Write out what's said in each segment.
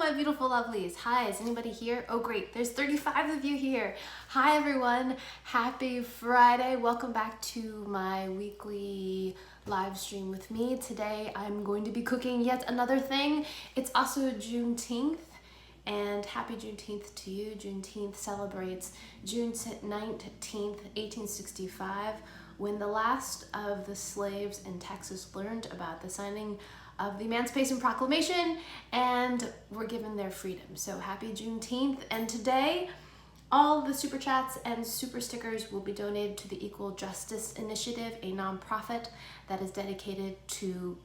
my beautiful lovelies. Hi, is anybody here? Oh, great. There's 35 of you here. Hi, everyone. Happy Friday. Welcome back to my weekly live stream with me. Today, I'm going to be cooking yet another thing. It's also Juneteenth, and happy Juneteenth to you. Juneteenth celebrates June 19th, 1865, when the last of the slaves in Texas learned about the signing of the Emancipation Proclamation and were given their freedom. So happy Juneteenth. And today, all the super chats and super stickers will be donated to the Equal Justice Initiative, a nonprofit that is dedicated to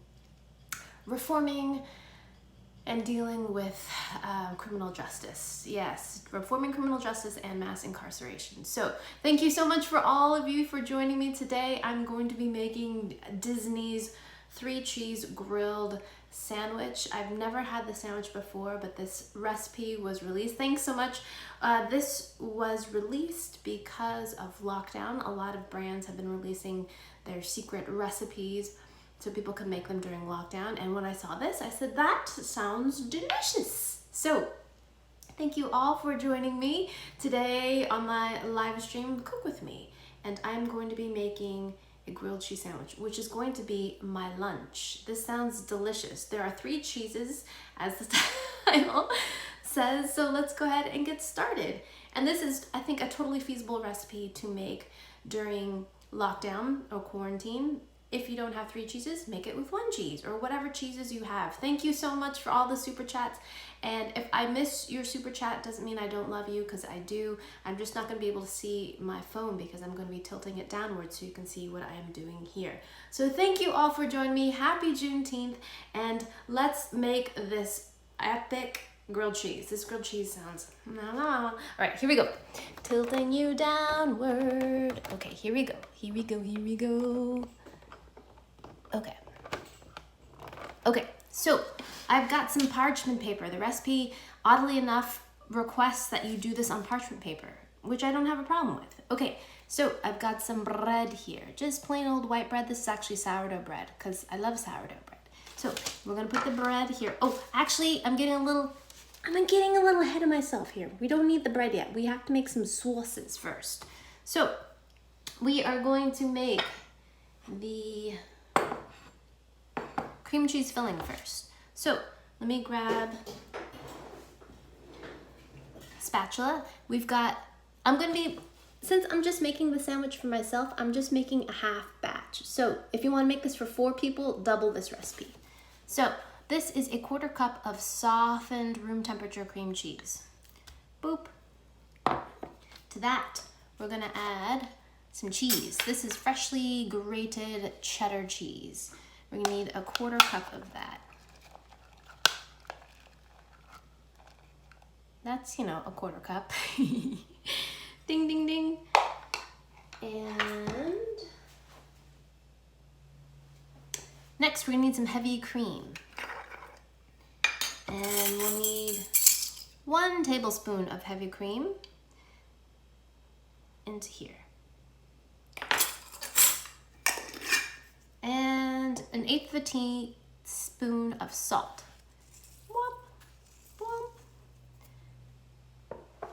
reforming and dealing with criminal justice. Yes, reforming criminal justice and mass incarceration. So thank you so much for all of you for joining me today. I'm going to be making Disney's 3-cheese grilled sandwich. I've never had the sandwich before, but this recipe was released. Thanks so much. This was released because of lockdown. A lot of brands have been releasing their secret recipes so people can make them during lockdown. And when I saw this, I said, that sounds delicious. So thank you all for joining me today on my live stream, Cook With Me. And I'm going to be making a grilled cheese sandwich, which is going to be my lunch. This sounds delicious. There are 3 cheeses, as the title says, so let's go ahead and get started. And this is, I think, a totally feasible recipe to make during lockdown or quarantine. If you don't have 3 cheeses, make it with 1 cheese or whatever cheeses you have. Thank you so much for all the super chats. And if I miss your super chat, doesn't mean I don't love you, because I do. I'm just not going to be able to see my phone because I'm going to be tilting it downwards so you can see what I am doing here. So thank you all for joining me. Happy Juneteenth. And let's make this epic grilled cheese. This grilled cheese sounds... All right, here we go. Tilting you downward. Okay, here we go. Here we go. Here we go. Okay, so I've got some parchment paper. The recipe, oddly enough, requests that you do this on parchment paper, which I don't have a problem with. Okay, so I've got some bread here, just plain old white bread. This is actually sourdough bread because I love sourdough bread. So we're gonna put the bread here. Oh, actually, I'm getting a little ahead of myself here. We don't need the bread yet. We have to make some sauces first. So we are going to make the cream cheese filling first. So let me grab spatula. Since I'm just making the sandwich for myself, I'm just making a half batch. So if you want to make this for 4 people, double this recipe. So this is a 1/4 cup of softened room temperature cream cheese. Boop. To that, we're gonna add some cheese. This is freshly grated cheddar cheese. We're gonna need a 1/4 cup of that. That's, a 1/4 cup. Ding, ding, ding. And next, we're gonna need some heavy cream. And we'll need 1 tablespoon of heavy cream into here. And 1/8 of a teaspoon of salt. Womp, womp.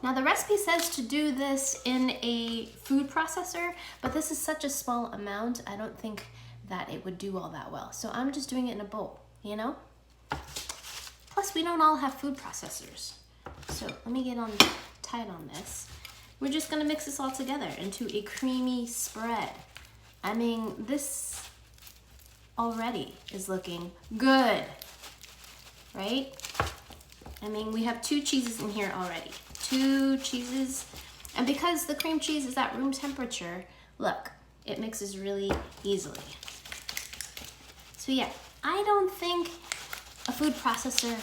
Now the recipe says to do this in a food processor, but this is such a small amount, I don't think that it would do all that well. So I'm just doing it in a bowl, Plus, we don't all have food processors. So let me get tight on this. We're just gonna mix this all together into a creamy spread. I mean, this already is looking good, right? I mean, we have 2 cheeses in here already. 2 cheeses. And because the cream cheese is at room temperature, look, it mixes really easily. So yeah, I don't think a food processor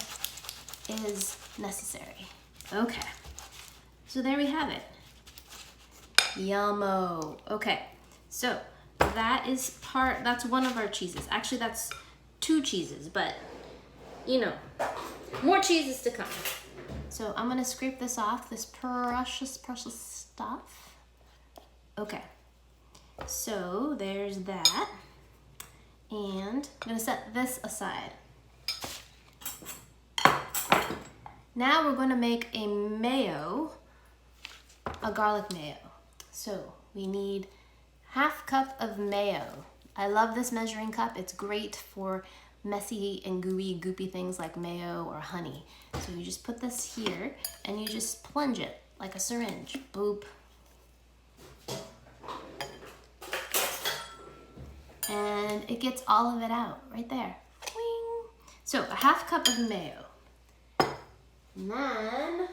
is necessary. Okay, so there we have it. Yummo. Okay, so that's one of our cheeses. Actually, that's 2 cheeses, but more cheeses to come. So I'm gonna scrape this off, this precious, precious stuff. Okay, so there's that. And I'm gonna set this aside. Now we're going to make a mayo, a garlic mayo. So we need 1/2 cup of mayo. I love this measuring cup. It's great for messy and gooey, goopy things like mayo or honey. So you just put this here and you just plunge it like a syringe. Boop. And it gets all of it out right there. Wing. So a 1/2 cup of mayo. And then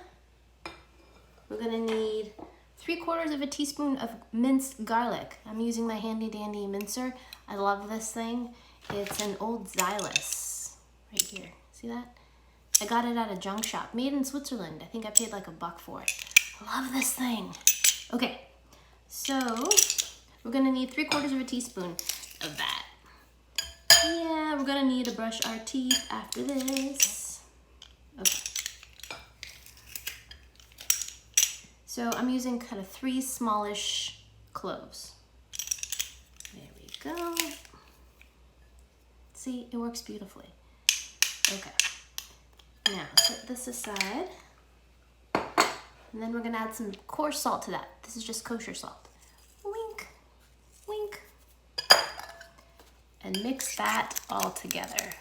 we're gonna need 3/4 of a teaspoon of minced garlic. I'm using my handy dandy mincer. I love this thing. It's an old Xylus right here. See that? I got it at a junk shop, made in Switzerland. I think I paid like $1 for it. I love this thing. Okay, so we're gonna need 3/4 of a teaspoon of that. Yeah, we're gonna need to brush our teeth after this. Okay. So I'm using kind of 3 smallish cloves. There we go. See, it works beautifully. Okay. Now set this aside. And then we're gonna add some coarse salt to that. This is just kosher salt. Wink, wink. And mix that all together.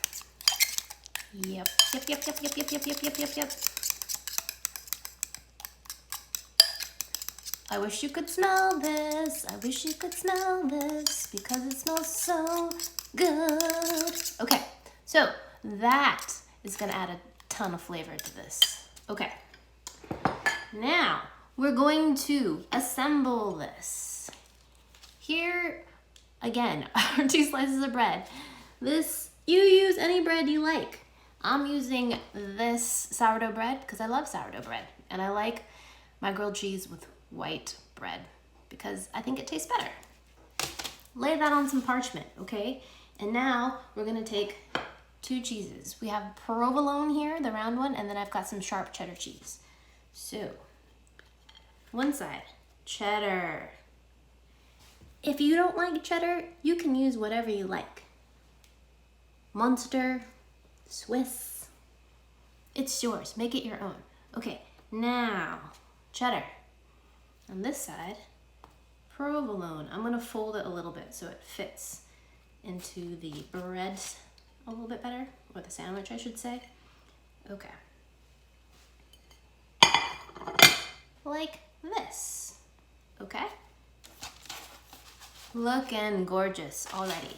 Yep. I wish you could smell this. I wish you could smell this because it smells so good. Okay, so that is gonna add a ton of flavor to this. Okay, now we're going to assemble this. Here, again, are 2 slices of bread. This, you use any bread you like. I'm using this sourdough bread because I love sourdough bread. And I like my grilled cheese with white bread because I think it tastes better. Lay that on some parchment, okay? And now we're gonna take 2 cheeses. We have provolone here, the round one, and then I've got some sharp cheddar cheese. So, one side, cheddar. If you don't like cheddar, you can use whatever you like. Munster, Swiss, it's yours. Make it your own. Okay, now cheddar. On this side, provolone. I'm gonna fold it a little bit so it fits into the bread a little bit better, or the sandwich, I should say. Okay. Like this. Okay? Looking gorgeous already.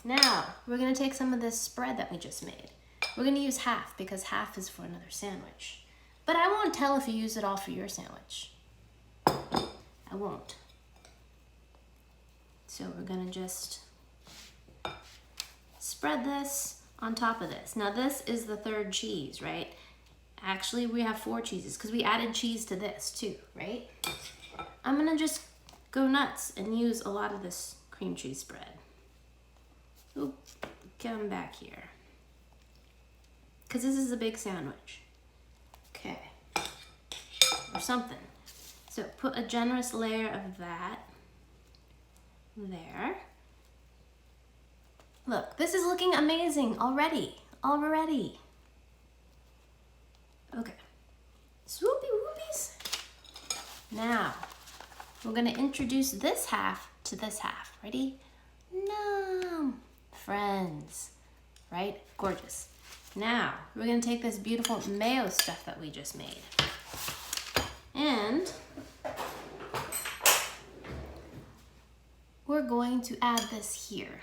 Now, we're gonna take some of this spread that we just made. We're gonna use half because half is for another sandwich. But I won't tell if you use it all for your sandwich. I won't. So we're gonna just spread this on top of this. Now this is the 3rd cheese, right? Actually, we have 4 cheeses because we added cheese to this too, right? I'm gonna just go nuts and use a lot of this cream cheese spread. Oop, come back here. Because this is a big sandwich. Okay, or something. So put a generous layer of that there. Look, this is looking amazing already. Okay, swoopy whoopies. Now, we're gonna introduce this half to this half. Ready? Nom. Friends, right? Gorgeous. Now, we're gonna take this beautiful mayo stuff that we just made. And we're going to add this here.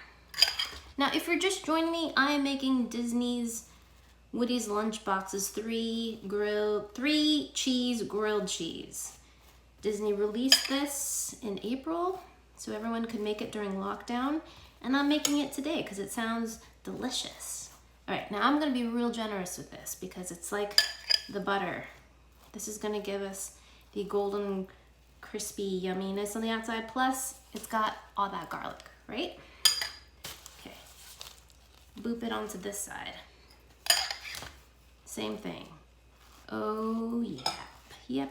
Now, if you're just joining me, I am making Disney's Woody's Lunchbox's 3 cheese grilled cheese. Disney released this in April, so everyone could make it during lockdown. And I'm making it today because it sounds delicious. All right, now I'm gonna be real generous with this because it's like the butter. This is gonna give us the golden, crispy yumminess on the outside. Plus, it's got all that garlic, right? Okay, boop it onto this side. Same thing. Oh, yeah. Yep.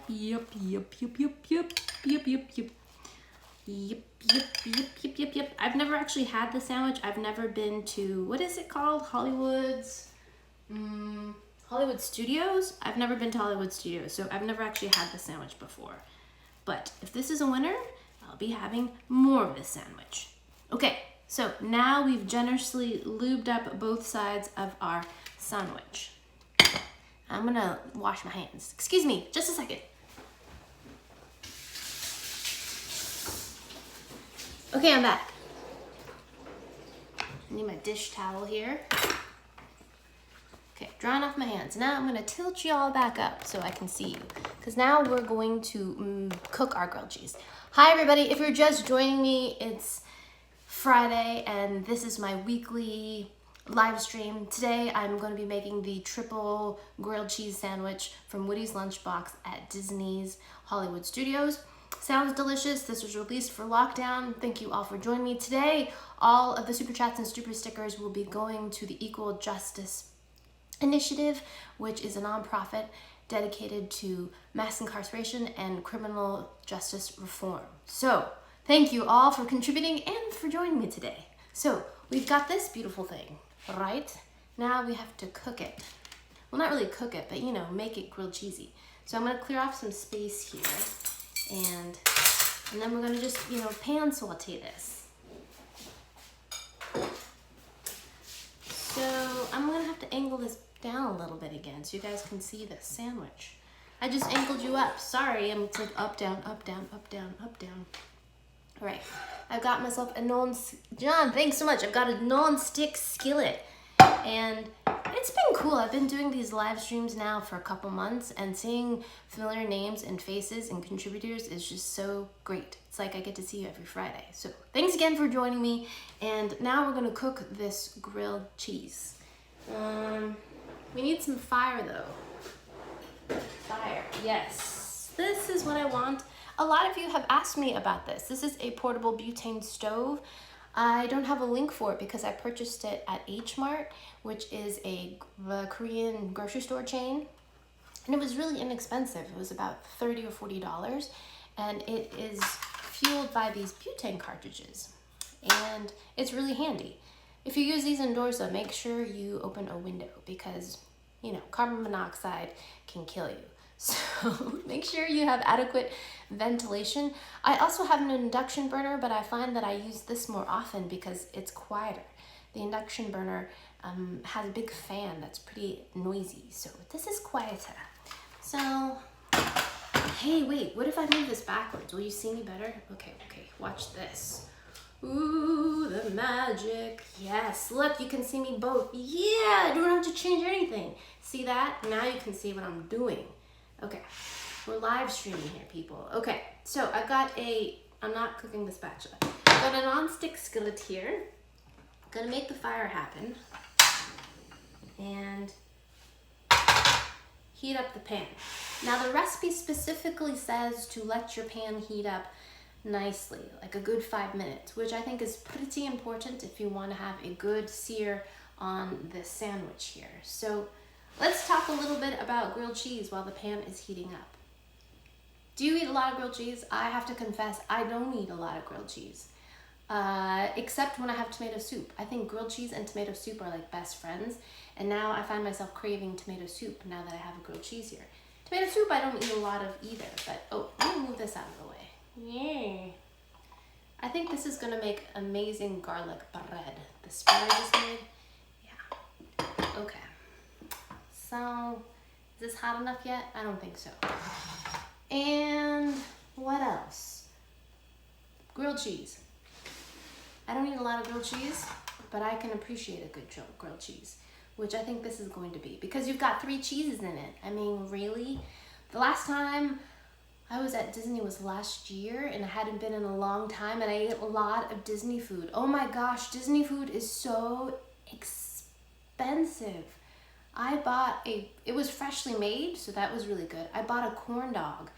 I've never actually had the sandwich. I've never been to, what is it called? Hollywood Studios? I've never been to Hollywood Studios, so I've never actually had this sandwich before. But if this is a winner, I'll be having more of this sandwich. Okay, so now we've generously lubed up both sides of our sandwich. I'm gonna wash my hands. Excuse me, just a second. Okay, I'm back. I need my dish towel here. Okay, drying off my hands. Now I'm gonna tilt you all back up so I can see you, because now we're going to cook our grilled cheese. Hi everybody, if you're just joining me, it's Friday and this is my weekly live stream. Today I'm going to be making the triple grilled cheese sandwich from Woody's Lunchbox at Disney's Hollywood Studios. Sounds delicious. This was released for lockdown. Thank you all for joining me today. All of the super chats and super stickers will be going to the Equal Justice Initiative, which is a nonprofit dedicated to mass incarceration and criminal justice reform. So thank you all for contributing and for joining me today. So we've got this beautiful thing, right? Now we have to cook it. Well, not really cook it, but make it grilled cheesy. So I'm gonna clear off some space here, and then we're gonna just, pan saute this. So I'm gonna have to angle this down a little bit again so you guys can see the sandwich. I just angled you up. Sorry, it's like up, down, up, down, up, down, up, down. All right, I've got myself a John, thanks so much. I've got a non-stick skillet, and it's been cool. I've been doing these live streams now for a couple months, and seeing familiar names and faces and contributors is just so great. It's like I get to see you every Friday. So thanks again for joining me, and now we're gonna cook this grilled cheese. We need some fire though. Fire, yes. This is what I want. A lot of you have asked me about this. This is a portable butane stove. I don't have a link for it because I purchased it at H Mart, which is a Korean grocery store chain. And it was really inexpensive. It was about $30 or $40. And it is fueled by these butane cartridges. And it's really handy. If you use these indoors though, make sure you open a window because, carbon monoxide can kill you. So make sure you have adequate ventilation. I also have an induction burner, but I find that I use this more often because it's quieter. The induction burner has a big fan that's pretty noisy, so this is quieter. So, hey, wait, what if I move this backwards? Will you see me better? Okay, watch this. Ooh, the magic. Yes, look, you can see me both. Yeah, I don't have to change anything. See that? Now you can see what I'm doing. Okay, we're live streaming here, people. Okay, so I'm not cooking the spatula. I've got a non-stick skillet here. I'm gonna make the fire happen and heat up the pan. Now the recipe specifically says to let your pan heat up nicely, like a good 5 minutes, which I think is pretty important if you want to have a good sear on this sandwich here. So let's talk a little bit about grilled cheese while the pan is heating up. Do you eat a lot of grilled cheese? I have to confess, I don't eat a lot of grilled cheese, except when I have tomato soup. I think grilled cheese and tomato soup are like best friends, and now I find myself craving tomato soup now that I have a grilled cheese here. Tomato soup I don't eat a lot of either, but let me move this out of the way. Yeah. I think this is gonna make amazing garlic bread. The spread I just made, yeah. Okay. So, is this hot enough yet? I don't think so. And what else? Grilled cheese. I don't eat a lot of grilled cheese, but I can appreciate a good grilled cheese, which I think this is going to be, because you've got 3 cheeses in it. I mean, really? The last time I was at Disney was last year, and I hadn't been in a long time, and I ate a lot of Disney food. Oh my gosh, Disney food is so expensive. It was freshly made, so that was really good. I bought a corn dog,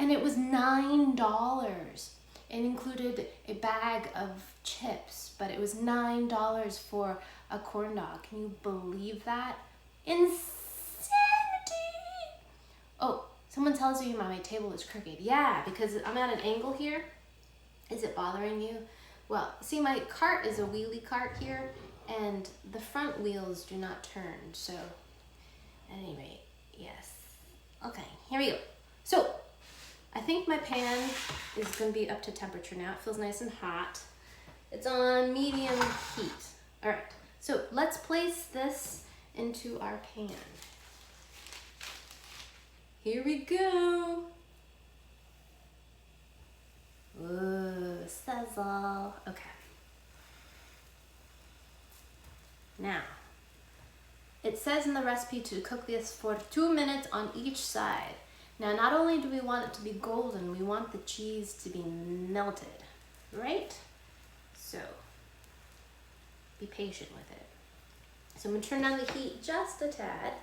and it was $9. It included a bag of chips, but it was $9 for a corn dog. Can you believe that? Insanity! Oh, someone tells you my table is crooked. Yeah, because I'm at an angle here. Is it bothering you? Well, see, my cart is a wheelie cart here, and the front wheels do not turn, so anyway. here we go. So I think my pan is gonna be up to temperature now. It feels nice and hot. It's on medium heat. All right, so let's place this into our pan. Here we go. Ooh, sizzle. Okay. Now, it says in the recipe to cook this for 2 minutes on each side. Now, not only do we want it to be golden, we want the cheese to be melted, right? So, be patient with it. So I'm gonna turn down the heat just a tad,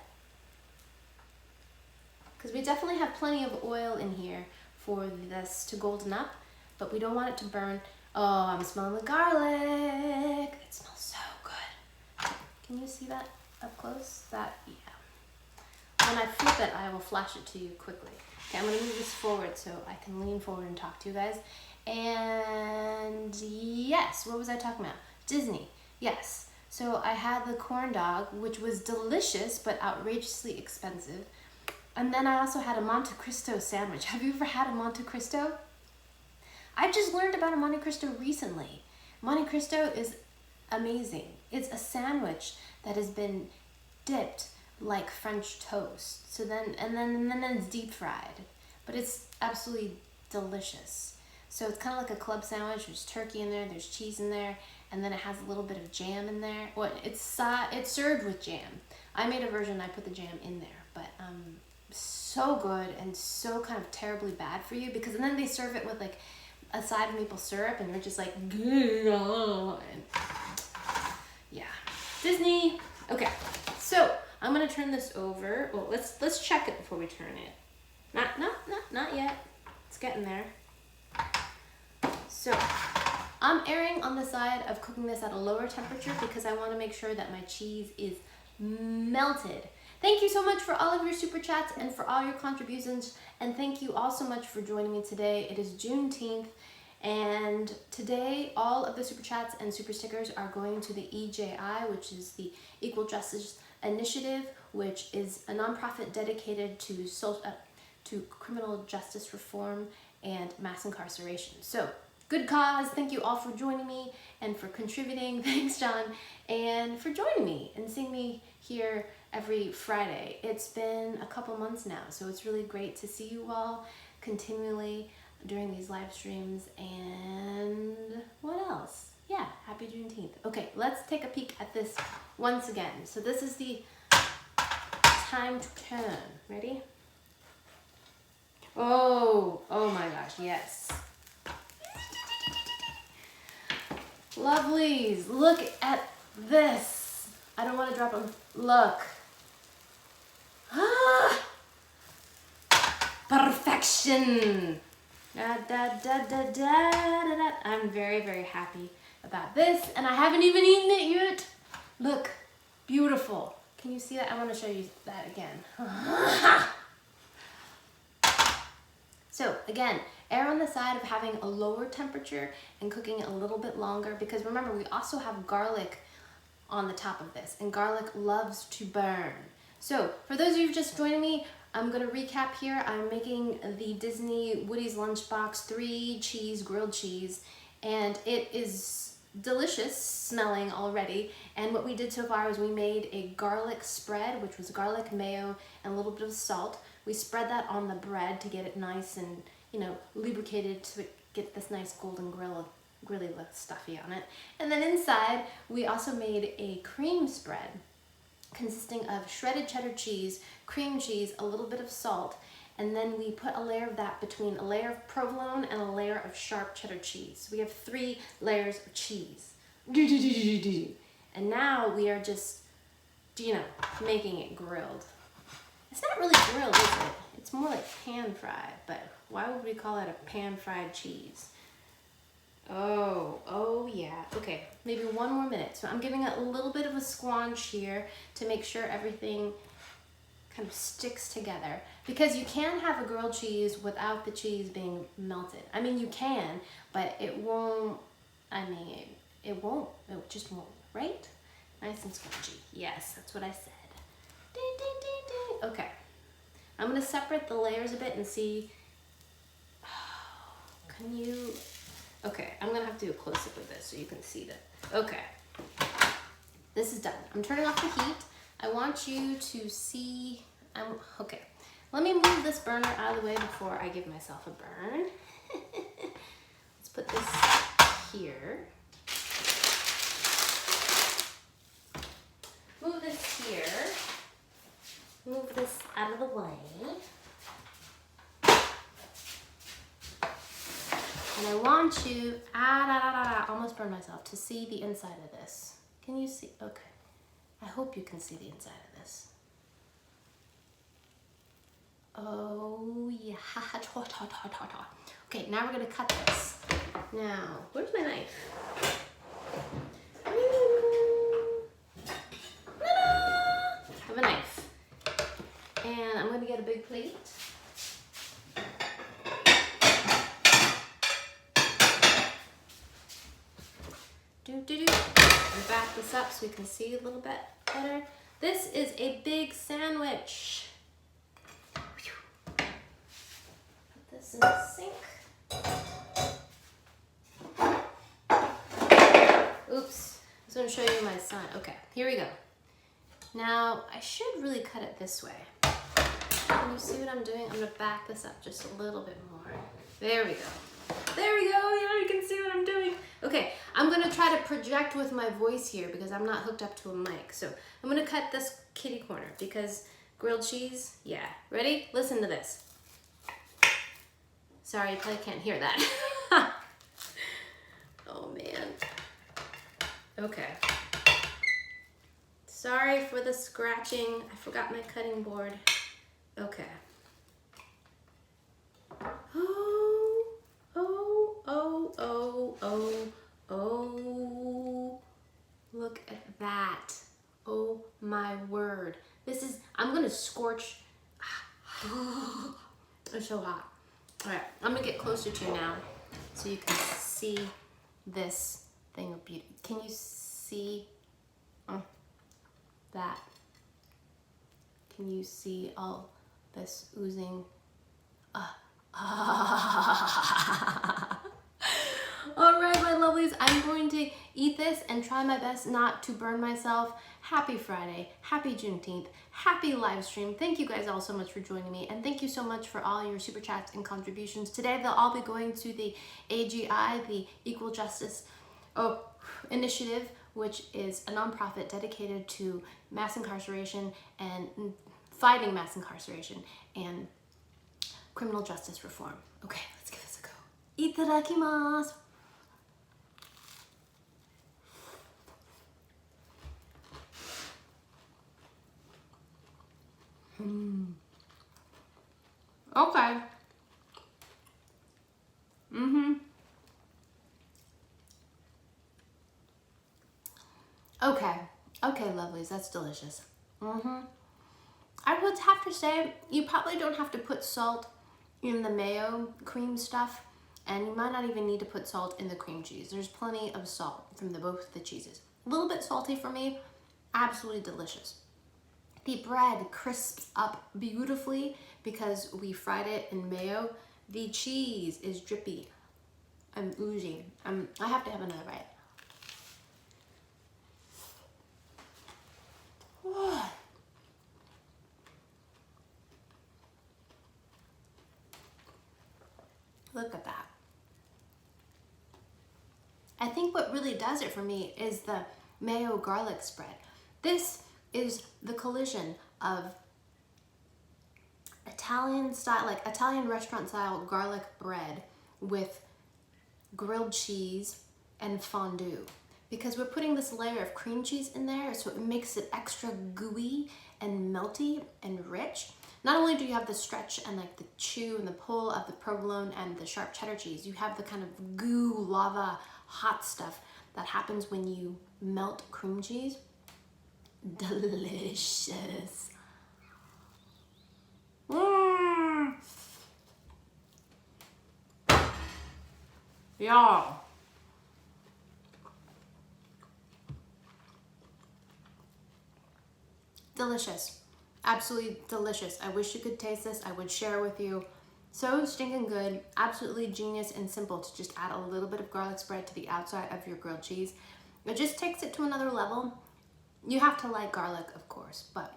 because we definitely have plenty of oil in here for this to golden up, but we don't want it to burn. Oh, I'm smelling the garlic. It smells so good. Can you see that up close? That, yeah. When I flip it, I will flash it to you quickly. Okay, I'm gonna move this forward so I can lean forward and talk to you guys. And yes, what was I talking about? Disney, yes. So I had the corn dog, which was delicious, but outrageously expensive. And then I also had a Monte Cristo sandwich. Have you ever had a Monte Cristo? I just learned about a Monte Cristo recently. Monte Cristo is amazing. It's a sandwich that has been dipped like French toast. So then it's deep fried, but it's absolutely delicious. So it's kind of like a club sandwich. There's turkey in there, there's cheese in there, and then it has a little bit of jam in there. Well, it's served with jam. I made a version, I put the jam in there, but so good and so kind of terribly bad for you, because and then they serve it with like a side of maple syrup, and you're just like, and yeah, Disney. Okay, so I'm gonna turn this over. Well, let's check it before we turn it. Not yet. It's getting there. So I'm erring on the side of cooking this at a lower temperature because I want to make sure that my cheese is melted. Thank you so much for all of your super chats and for all your contributions, and thank you all so much for joining me today. It is Juneteenth, and today all of the super chats and super stickers are going to the EJI, which is the Equal Justice Initiative, which is a nonprofit dedicated to criminal justice reform and mass incarceration. So, good cause. Thank you all for joining me and for contributing. Thanks, John, and for joining me and seeing me here every Friday. It's been a couple months now, so it's really great to see you all continually during these live streams. And what else? Yeah, happy Juneteenth. Okay, let's take a peek at this once again. So this is the time to turn. Ready? Oh my gosh, yes. Lovelies, look at this. I don't want to drop them. Look. Ah! Perfection. Da, da, da, da, da, da, da. I'm very, very happy about this, and I haven't even eaten it yet. Look, beautiful. Can you see that? I want to show you that again. So again, err on the side of having a lower temperature and cooking it a little bit longer, because remember, we also have garlic on the top of this, and garlic loves to burn. So for those of you just joining me, I'm gonna recap here. I'm making the Disney Woody's Lunchbox 3-cheese grilled cheese, and it is delicious smelling already. And what we did so far is we made a garlic spread, which was garlic, mayo, and a little bit of salt. We spread that on the bread to get it nice and, you know, lubricated to get this nice golden grilly stuffy on it. And then inside, we also made a cream spread consisting of shredded cheddar cheese, cream cheese, a little bit of salt, and then we put a layer of that between a layer of provolone and a layer of sharp cheddar cheese. We have 3 layers of cheese. And now we are just, you know, making it grilled. It's not really grilled, is it? It's more like pan fried, but why would we call it a pan fried cheese? Oh yeah. Okay, maybe 1 more minute. So I'm giving it a little bit of a squanch here to make sure everything kind of sticks together, because you can have a grilled cheese without the cheese being melted. I mean, you can, but it won't, it just won't, right? Nice and squanchy. Yes, that's what I said. Ding, ding, ding, ding. Okay. I'm gonna separate the layers a bit and see, can you, okay, I'm gonna have to do a close-up of this so you can see that. Okay, this is done. I'm turning off the heat. I want you to see, okay. Let me move this burner out of the way before I give myself a burn. Let's put this here. Move this here. Move this out of the way. And I want you, almost burned myself, to see the inside of this. Can you see? Okay. I hope you can see the inside of this. Oh yeah. Okay, now we're gonna cut this. Now, where's my knife? I have a knife. And I'm gonna get a big plate. And back this up so we can see a little bit better. This is a big sandwich. Put this in the sink. Oops, I was gonna show you my son. Okay, here we go. Now, I should really cut it this way. Can you see what I'm doing? I'm gonna back this up just a little bit more. There we go. There we go, you can see what I'm doing. Okay, I'm gonna try to project with my voice here because I'm not hooked up to a mic. So I'm gonna cut this kitty corner because grilled cheese, yeah. Ready? Listen to this. Sorry, you probably can't hear that. Oh man. Okay. Sorry for the scratching. I forgot my cutting board. Okay. Oh, look at that. Oh my word. This is, I'm gonna scorch. It's so hot. All right, I'm gonna get closer to you now so you can see this thing of beauty. Can you see that? Can you see all this oozing? All right, my lovelies, I'm going to eat this and try my best not to burn myself. Happy Friday, happy Juneteenth, happy live stream. Thank you guys all so much for joining me, and thank you so much for all your super chats and contributions. Today, they'll all be going to the AGI, the Equal Justice Initiative, which is a nonprofit dedicated to mass incarceration and fighting mass incarceration and criminal justice reform. Okay, let's give this a go. Itadakimasu. Okay. Okay, lovelies, that's delicious. I would have to say, you probably don't have to put salt in the mayo cream stuff, and you might not even need to put salt in the cream cheese. There's plenty of salt from both the cheeses. A little bit salty for me, absolutely delicious. The bread crisps up beautifully because we fried it in mayo. The cheese is drippy and oozing. I have to have another bite. Look at that. I think what really does it for me is the mayo garlic spread. This is the collision of Italian style, like Italian restaurant style garlic bread with grilled cheese and fondue. Because we're putting this layer of cream cheese in there, so it makes it extra gooey and melty and rich. Not only do you have the stretch and like the chew and the pull of the provolone and the sharp cheddar cheese, you have the kind of goo, lava, hot stuff that happens when you melt cream cheese. Delicious. Y'all. Delicious. Absolutely delicious. I wish you could taste this. I would share with you. So stinking good. Absolutely genius and simple to just add a little bit of garlic spread to the outside of your grilled cheese. It just takes it to another level. You have to like garlic, of course, but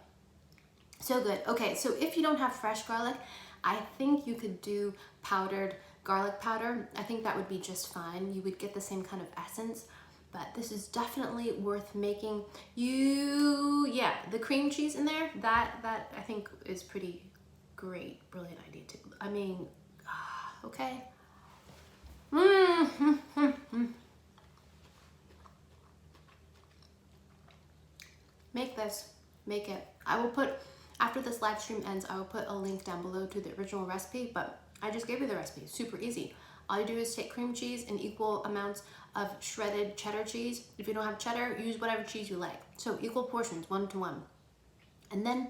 so good. Okay, so if you don't have fresh garlic, I think you could do powdered garlic powder. I think that would be just fine. You would get the same kind of essence, but this is definitely worth making. Yeah, the cream cheese in there, that I think is pretty great. Brilliant idea too. I mean, okay. Make this, make it. I will put, after this live stream ends, I will put a link down below to the original recipe, but I just gave you the recipe. Super easy. All you do is take cream cheese and equal amounts of shredded cheddar cheese. If you don't have cheddar, use whatever cheese you like. So equal portions, 1-to-1. And then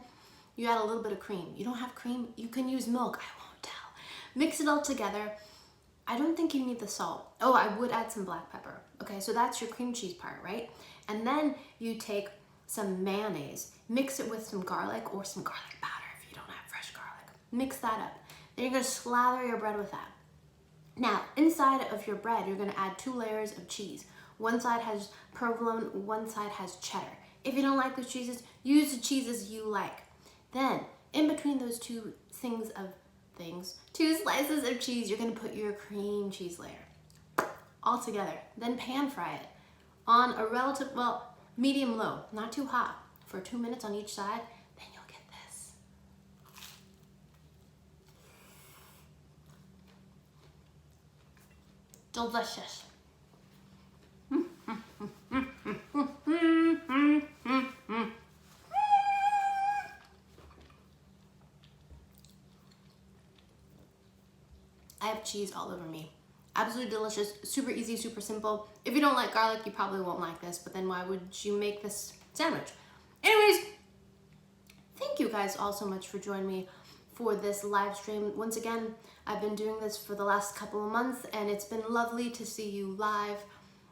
you add a little bit of cream. You don't have cream, you can use milk. I won't tell. Mix it all together. I don't think you need the salt. Oh, I would add some black pepper. Okay, so that's your cream cheese part, right? And then you take some mayonnaise, mix it with some garlic or some garlic powder if you don't have fresh garlic. Mix that up. Then you're gonna slather your bread with that. Now, inside of your bread, you're gonna add 2 layers of cheese. One side has provolone, one side has cheddar. If you don't like those cheeses, use the cheeses you like. Then, in between those two two slices of cheese, you're gonna put your cream cheese layer all together. Then pan fry it on a relative, well, medium low, not too hot, for 2 minutes on each side. Then you'll get this. Delicious. I have cheese all over me. Absolutely delicious, super easy, super simple. If you don't like garlic, you probably won't like this, but then why would you make this sandwich? Anyways, thank you guys all so much for joining me for this live stream. Once again, I've been doing this for the last couple of months, and it's been lovely to see you live.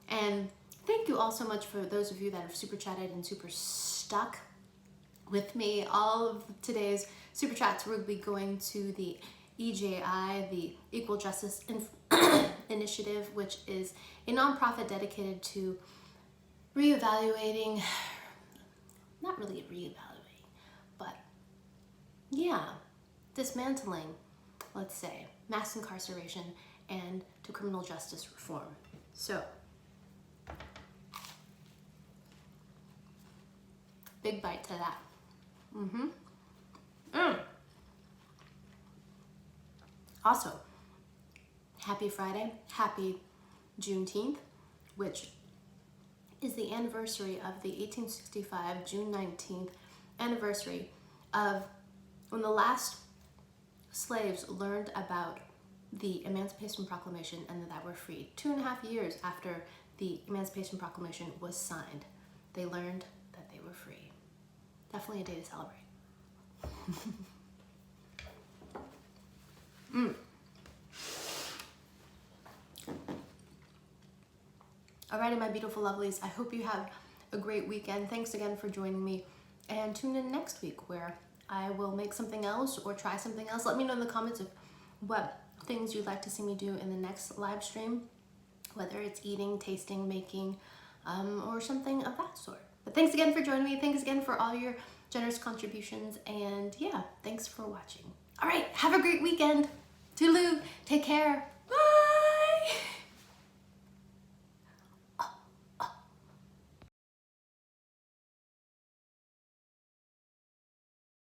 And thank you all so much for those of you that have super chatted and super stuck with me. All of today's super chats will be going to the EJI, the Equal Justice Initiative, which is a nonprofit dedicated to reevaluating, not really reevaluating, but yeah, dismantling, let's say, mass incarceration and to criminal justice reform. So, big bite to that. Also, happy Friday, happy Juneteenth, which is the anniversary of the 1865 June 19th anniversary of when the last slaves learned about the Emancipation Proclamation and that we're free. 2.5 years after the Emancipation Proclamation was signed, they learned that they were free. Definitely a day to celebrate. Alrighty, my beautiful lovelies, I hope you have a great weekend. Thanks again for joining me, and tune in next week where I will make something else or try something else. Let me know in the comments of what things you'd like to see me do in the next live stream, whether it's eating, tasting, making, or something of that sort. But thanks again for joining me. Thanks again for all your generous contributions, and yeah, thanks for watching. All right, have a great weekend. Toodaloo, take care.